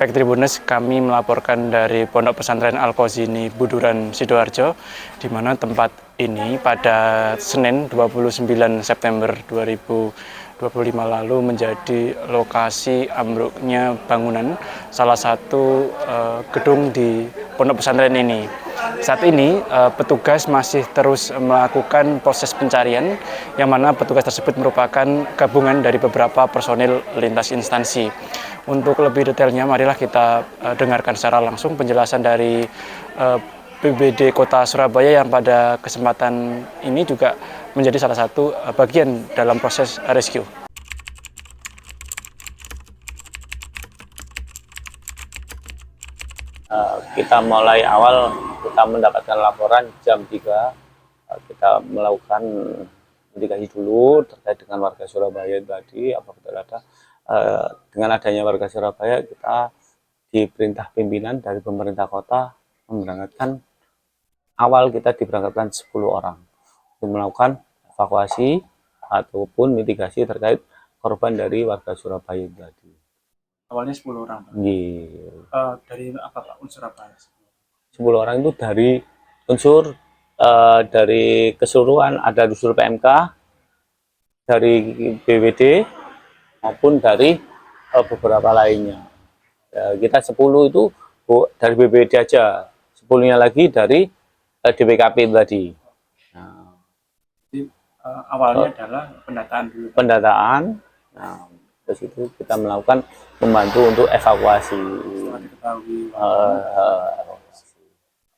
Baik Tribuners, kami melaporkan dari Pondok Pesantren Al-Qazini Buduran Sidoarjo, di mana tempat ini pada Senin 29 September 2025 lalu menjadi lokasi ambruknya bangunan salah satu gedung di Pondok Pesantren ini. Saat ini petugas masih terus melakukan proses pencarian, yang mana petugas tersebut merupakan gabungan dari beberapa personil lintas instansi. Untuk lebih detailnya, marilah kita dengarkan secara langsung penjelasan dari PBD Kota Surabaya yang pada kesempatan ini juga menjadi salah satu bagian dalam proses rescue. Kita mulai awal, kita mendapatkan laporan jam 3, kita melakukan mitigasi dulu terkait dengan warga Surabaya tadi. Apa betul ada dengan adanya warga Surabaya, kita diperintah pimpinan dari pemerintah kota memberangkatkan, awal kita diberangkatkan 10 orang untuk melakukan evakuasi ataupun mitigasi terkait korban dari warga Surabaya tadi. Awalnya 10 orang, Pak. Dari apa, Pak, unsur apa? 10 orang itu dari unsur dari keseluruhan, ada unsur PMK, dari BWD, maupun dari beberapa lainnya. Kita 10 itu dari BWD aja, 10-nya lagi dari DPKP tadi. Nah, jadi awalnya adalah pendataan dulu. Pendataan. Nah, terus itu kita melakukan membantu untuk evakuasi. Setelah diketahui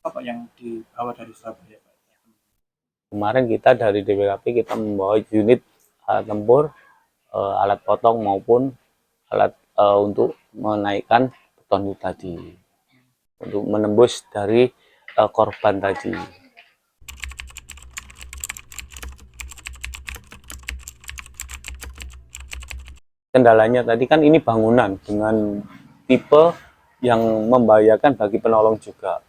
apa yang dibawa dari Surabaya, Pak? Kemarin kita dari DPKP kita membawa unit alat tempur, alat potong maupun alat untuk menaikkan beton itu tadi, untuk menembus dari korban tadi. Kendalanya tadi kan ini bangunan dengan tipe yang membahayakan bagi penolong juga.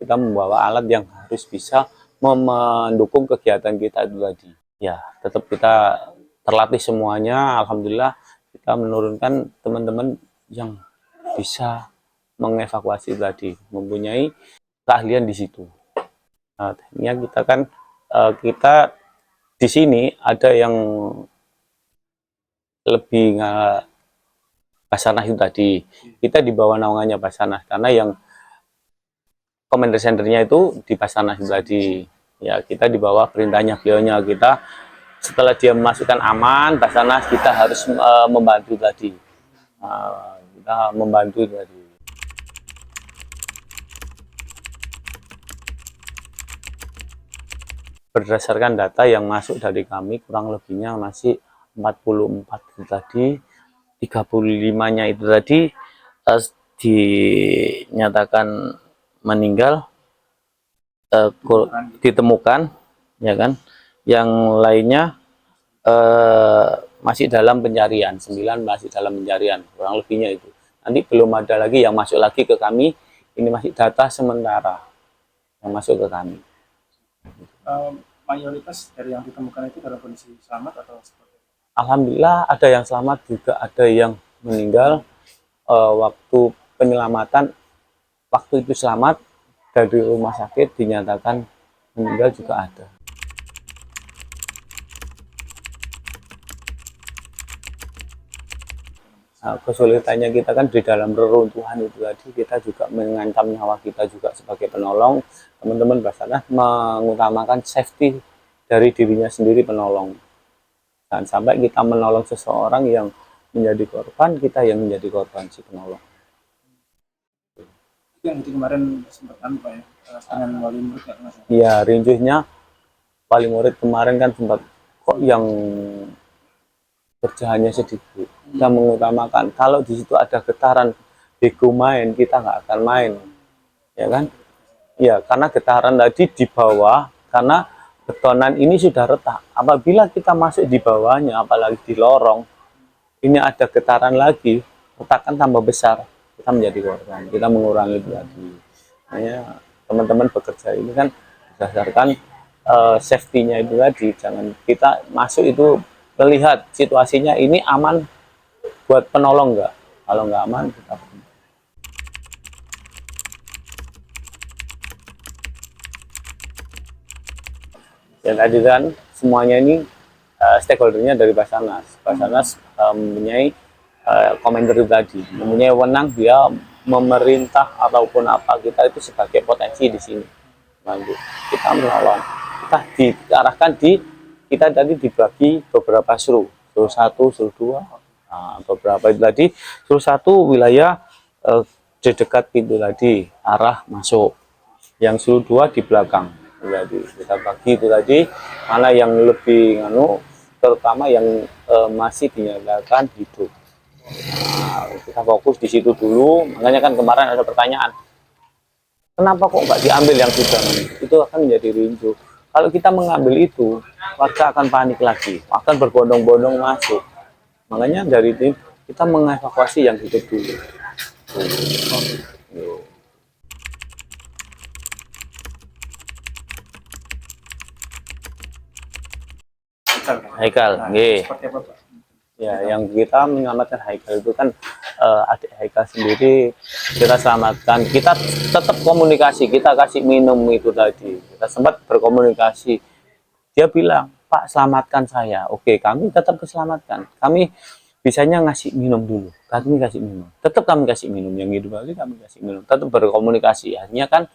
Kita membawa alat yang harus bisa mendukung kegiatan kita itu tadi. Ya, tetap kita terlatih semuanya. Alhamdulillah kita menurunkan teman-teman yang bisa mengevakuasi tadi, mempunyai keahlian di situ. Nah, kita kan kita di sini ada yang lebih Basarnas itu tadi, kita di bawah naungannya Basarnas, karena yang Command Centernya itu di Basarnas itu tadi. Ya, kita di bawah perintahnya beliaunya. Kita setelah dia memasukkan aman Basarnas, kita harus membantu tadi. Kita membantu tadi. Berdasarkan data yang masuk dari kami, kurang lebihnya masih 44 itu tadi, 35-nya itu tadi dinyatakan meninggal, ditemukan, ya kan. Yang lainnya masih dalam pencarian, 9 masih dalam pencarian, kurang lebihnya itu. Nanti belum ada lagi yang masuk lagi ke kami, ini masih data sementara yang masuk ke kami. Mayoritas dari yang ditemukan itu dalam kondisi selamat atau seperti? Alhamdulillah ada yang selamat, juga ada yang meninggal. Waktu penyelamatan, waktu itu selamat, dari rumah sakit dinyatakan meninggal juga ada. Nah, kesulitannya kita kan di dalam reruntuhan itu tadi, kita juga mengancam nyawa kita juga sebagai penolong. Teman-teman Basarnas mengutamakan safety dari dirinya sendiri penolong. Dan sampai kita menolong seseorang yang menjadi korban, kita yang menjadi korban si penolong. Yang di kemarin sempat Pak ya, dengan wali murid nggak, Mas? Iya, rincuhnya wali murid kemarin kan sempat kok yang kerjaannya sedikit. Kita mengutamakan kalau di situ ada getaran bego main, kita nggak akan main, ya kan? Ya, karena getaran tadi di bawah, karena betonan ini sudah retak. Apabila kita masuk di bawahnya, apalagi di lorong, ini ada getaran lagi, retakan tambah besar, kita menjadi korban. Kita mengurangi itu tadi. Makanya teman-teman bekerja ini kan berdasarkan safety-nya itu tadi. Jangan kita masuk itu melihat situasinya ini aman buat penolong nggak. Kalau nggak aman, kita Dan tadi kan semuanya ini stakeholdernya dari Basarnas. Basarnas mempunyai komander tadi, mempunyai wewenang dia memerintah ataupun apa, kita itu sebagai potensi di sini. Lanjut, kita menolong, kita diarahkan kita tadi dibagi beberapa seru 1, seru 2, nah, beberapa itu tadi. Seru 1 wilayah di dekat pintu tadi, arah masuk. Yang seru 2 di belakang. Jadi kita bagi itu tadi, mana yang lebih terutama yang masih dinyatakan hidup. Nah, kita fokus di situ dulu. Makanya kan kemarin ada pertanyaan, kenapa kok nggak diambil yang sudah? Itu akan menjadi rincu. Kalau kita mengambil itu, warga akan panik lagi, akan berbondong-bondong masuk. Makanya dari tim kita mengevakuasi yang hidup dulu. Haikal, nggih. Ya, yang kita menyelamatkan Haikal itu kan adik Haikal sendiri kita selamatkan. Kita tetap komunikasi, kita kasih minum itu tadi. Kita sempat berkomunikasi. Dia bilang, Pak, selamatkan saya. Oke, kami tetap keselamatkan. Kami bisanya ngasih minum dulu. Kami kasih minum. Tetap kami kasih minum. Yang hidup lagi kami kasih minum. Tetap berkomunikasi. Akhirnya kan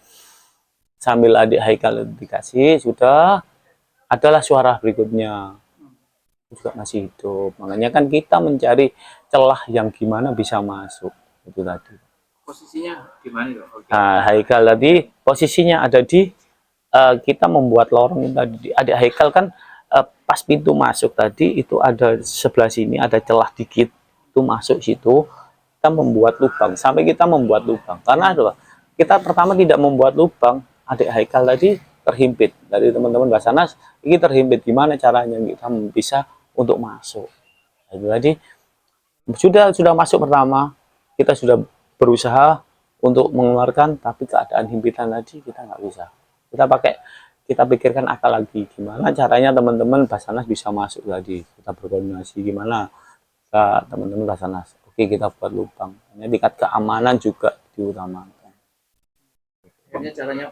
sambil adik Haikal dikasih, sudah adalah suara berikutnya juga masih hidup. Makanya kan kita mencari celah yang gimana bisa masuk itu tadi. Posisinya di mana dong? Nah, Haikal tadi posisinya ada di kita membuat lorong tadi. Adik Haikal kan pas pintu masuk tadi itu ada sebelah sini ada celah dikit, itu masuk situ kita membuat lubang. Sampai kita membuat lubang karena apa? Kita pertama tidak membuat lubang, adik Haikal tadi terhimpit dari teman-teman Basarnas. Ini terhimpit, gimana caranya kita bisa untuk masuk. Itu tadi sudah masuk pertama, kita sudah berusaha untuk mengeluarkan, tapi keadaan himpitan tadi kita nggak bisa. Kita pikirkan akal lagi, gimana caranya teman-teman Basarnas bisa masuk tadi. Kita berkoordinasi gimana teman-teman Basarnas. Oke, kita buat lubang. Ini tingkat keamanan juga diutamakan. Akhirnya caranya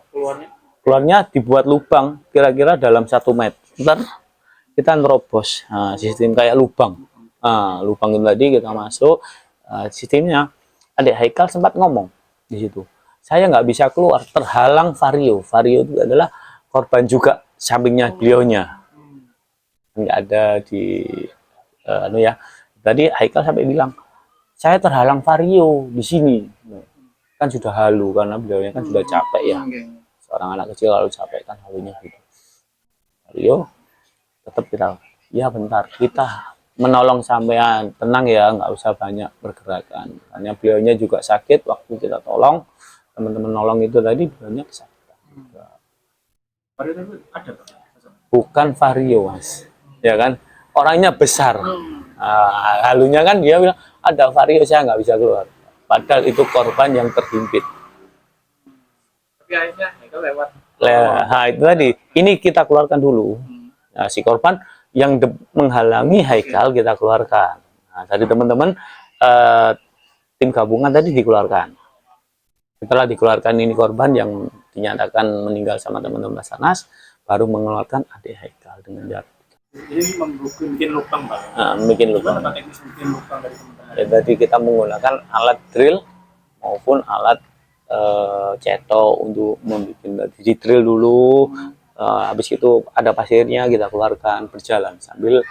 keluarnya dibuat lubang kira-kira dalam 1 meter. Ntar kita nerobos, nah, sistem kayak lubang. Nah, lubang itu tadi kita masuk, sistemnya. Adik Haikal sempat ngomong di situ, saya nggak bisa keluar, terhalang Vario. Vario itu adalah korban juga sampingnya beliaunya, nggak ada di tadi Haikal sampai bilang, saya terhalang Vario di sini. Kan sudah halu karena beliaunya kan sudah capek ya. Seorang anak kecil kalau capek kan halunya gitu. Vario tetap kita, ya bentar, kita menolong sampean, tenang ya, nggak usah banyak bergerakan. Karena beliaunya juga sakit, waktu kita tolong, teman-teman nolong itu tadi, beliaunya kesakitan. Bukan Vario, Mas. Ya kan, orangnya besar. Halunya kan dia bilang, ada Vario, saya nggak bisa keluar. Padahal itu korban yang terhimpit. tapi akhirnya itu lewat. Nah, itu tadi, ini kita keluarkan dulu. Nah, si korban yang menghalangi Haikal kita keluarkan. Nah, tadi teman-teman tim gabungan tadi dikeluarkan. Setelah dikeluarkan ini korban yang dinyatakan meninggal sama teman-teman Basarnas, baru mengeluarkan adik Haikal dengan jarak. Jadi bikin lubang, Pak. Nah, bikin lubang. Teknis bikin lubang dari teman-teman. Ya, tadi kita menggunakan alat drill maupun alat cetok untuk membuat di drill dulu. Habis itu ada pasirnya, kita keluarkan berjalan sambil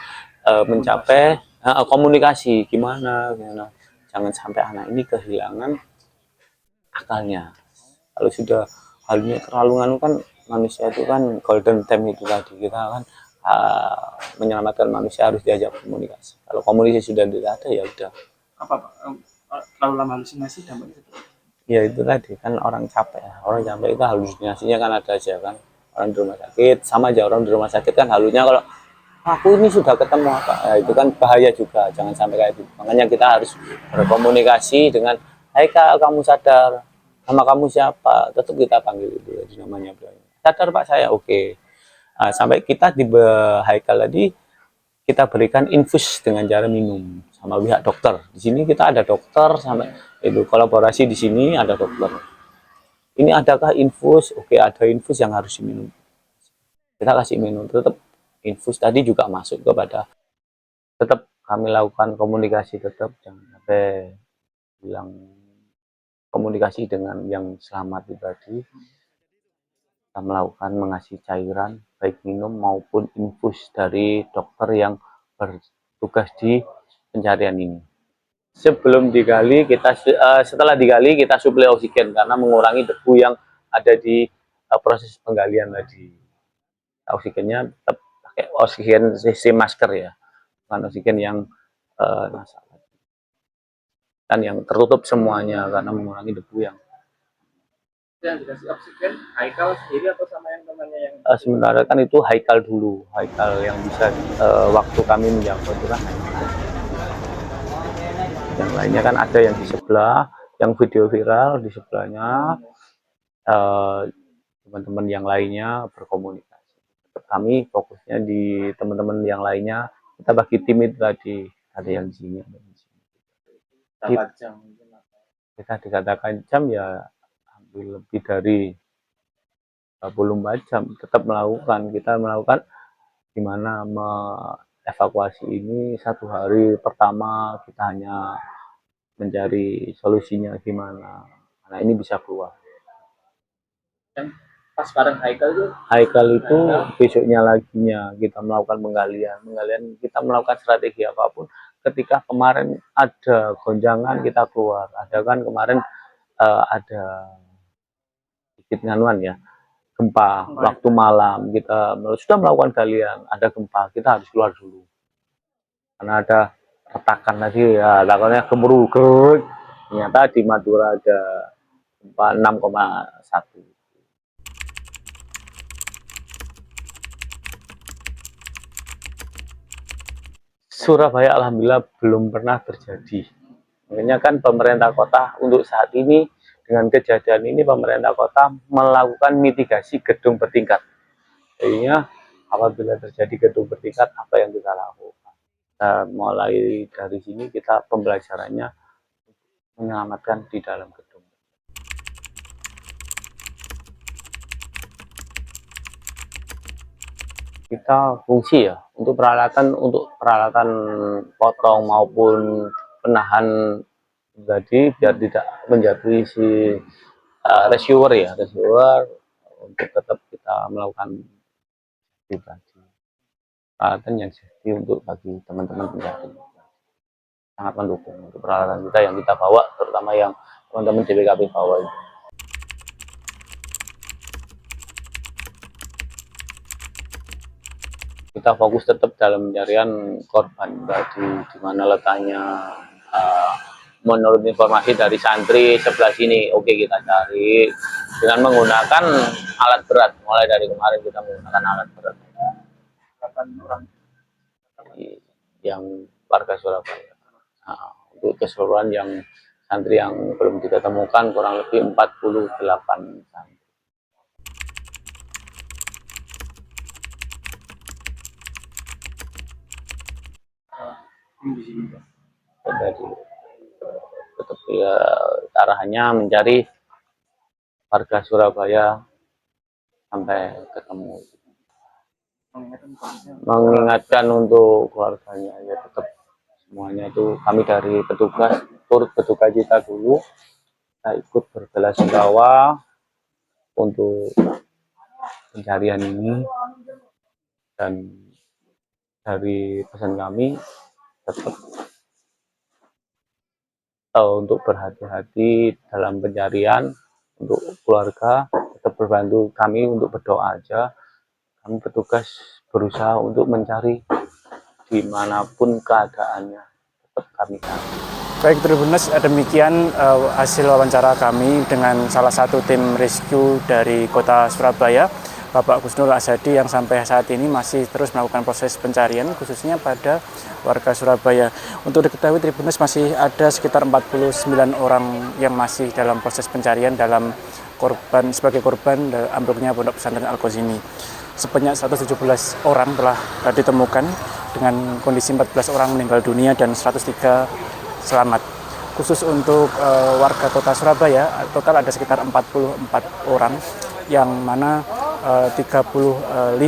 mencapai komunikasi gimana, jangan sampai anak ini kehilangan akalnya. Kalau sudah halnya terlalu nganu kan, manusia itu kan golden time itu tadi, kita kan menyelamatkan manusia harus diajak komunikasi. Kalau komunikasi sudah tidak ada, ya udah. Apa Pak? Terlalu lama halusinasi dampaknya? Ya itu tadi kan orang capek itu halusinasinya kan ada aja kan. Orang di rumah sakit sama aja, orang di rumah sakit kan halunya kalau aku ini sudah ketemu apa, ya, itu kan bahaya juga, jangan sampai kayak gitu. Makanya kita harus berkomunikasi dengan, hai Kak, kamu sadar, nama kamu siapa, tetap kita panggil itu jadi namanya. Sadar Pak saya, oke. Nah, sampai kita di Haikal tadi kita berikan infus dengan cara minum sama pihak dokter. Di sini kita ada dokter sampai itu kolaborasi, di sini ada dokter. Ini adakah infus? Oke, ada infus yang harus diminum. kita kasih minum, tetap infus tadi juga masuk kepada, tetap kami lakukan komunikasi, tetap jangan sampai bilang komunikasi dengan yang selamat tadi. Kita melakukan mengasih cairan baik minum maupun infus dari dokter yang bertugas di pencarian ini. Sebelum digali, setelah digali kita suplai oksigen karena mengurangi debu yang ada di proses penggalian tadi. Oksigennya tetap pakai oksigen sistem masker ya, bukan oksigen yang nasal dan yang tertutup semuanya karena mengurangi debu yang dikasih oksigen Haikal sendiri atau sama yang temannya yang sementara kan itu Haikal dulu, Haikal yang bisa waktu kami menjangkau itu kan Haikal. Yang lainnya kan ada yang di sebelah, yang video viral di sebelahnya, teman-teman yang lainnya berkomunikasi. Kami fokusnya di teman-teman yang lainnya, kita bagi tim itu tadi, ada yang di sini, ada di sini. jam Kita dikatakan jam ya hampir lebih dari 24 jam tetap melakukan, kita melakukan gimana evakuasi ini. Satu hari pertama kita hanya mencari solusinya gimana, karena ini bisa keluar. yang pas bareng Haikal itu besoknya laginya kita melakukan penggalian, kita melakukan strategi apapun. Ketika kemarin ada gonjangan kita keluar, ada kan kemarin ada sedikit nganuan ya, gempa waktu malam, kita sudah melakukan galian, ada gempa, kita harus keluar dulu karena ada retakan tadi ya, takutnya gemuruh. Ternyata di Madura ada gempa 6,1. Surabaya alhamdulillah belum pernah terjadi. Makanya kan pemerintah kota untuk saat ini dengan kejadian ini pemerintah kota melakukan mitigasi gedung bertingkat. Jadinya apabila terjadi gedung bertingkat, apa yang kita lakukan? Kita mulai dari sini, kita pembelajarannya menyelamatkan di dalam gedung. Kita fungsi ya untuk peralatan potong maupun penahan tadi biar tidak menjatuhi si rescuer untuk tetap kita melakukan pribadi. Peralatan yang safety untuk bagi teman-teman pencari sangat mendukung untuk peralatan kita yang kita bawa, terutama yang teman-teman DPKP bawa itu. Kita fokus tetap dalam pencarian korban tadi, di mana letaknya. Menurut informasi dari santri sebelah sini, oke, kita cari dengan menggunakan alat berat. Mulai dari kemarin kita menggunakan alat berat. Yang warga Surabaya. Nah, untuk keseluruhan yang santri yang belum kita temukan kurang lebih 48 santri. Jadi tetap ya arahannya mencari warga Surabaya sampai ketemu, mengingatkan untuk keluarganya ya, tetap semuanya itu kami dari petugas turut berduka cita dulu, kita ikut berbelasungkawa untuk pencarian ini, dan dari pesan kami tetap untuk berhati-hati dalam pencarian. Untuk keluarga tetap berbantu kami untuk berdoa aja. Kami petugas berusaha untuk mencari dimanapun keadaannya, tetap kami cari. Baik Tribuners, demikian hasil wawancara kami dengan salah satu tim rescue dari kota Surabaya, Bapak Gusnul Azadi, yang sampai saat ini masih terus melakukan proses pencarian khususnya pada warga Surabaya. Untuk diketahui Tribuners, masih ada sekitar 49 orang yang masih dalam proses pencarian sebagai korban ambruknya Pondok Pesantren Al-Qazini. Sebanyak 117 orang telah ditemukan dengan kondisi 14 orang meninggal dunia dan 103 selamat. Khusus untuk warga kota Surabaya, total ada sekitar 44 orang yang mana 36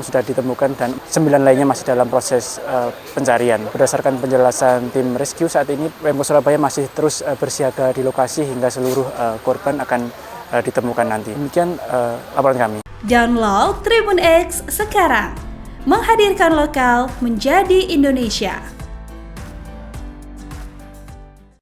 sudah ditemukan dan 9 lainnya masih dalam proses pencarian. Berdasarkan penjelasan tim rescue saat ini Pemkot Surabaya masih terus bersiaga di lokasi hingga seluruh korban akan ditemukan nanti. Demikian laporan kami. Download Tribun X sekarang, menghadirkan lokal menjadi Indonesia.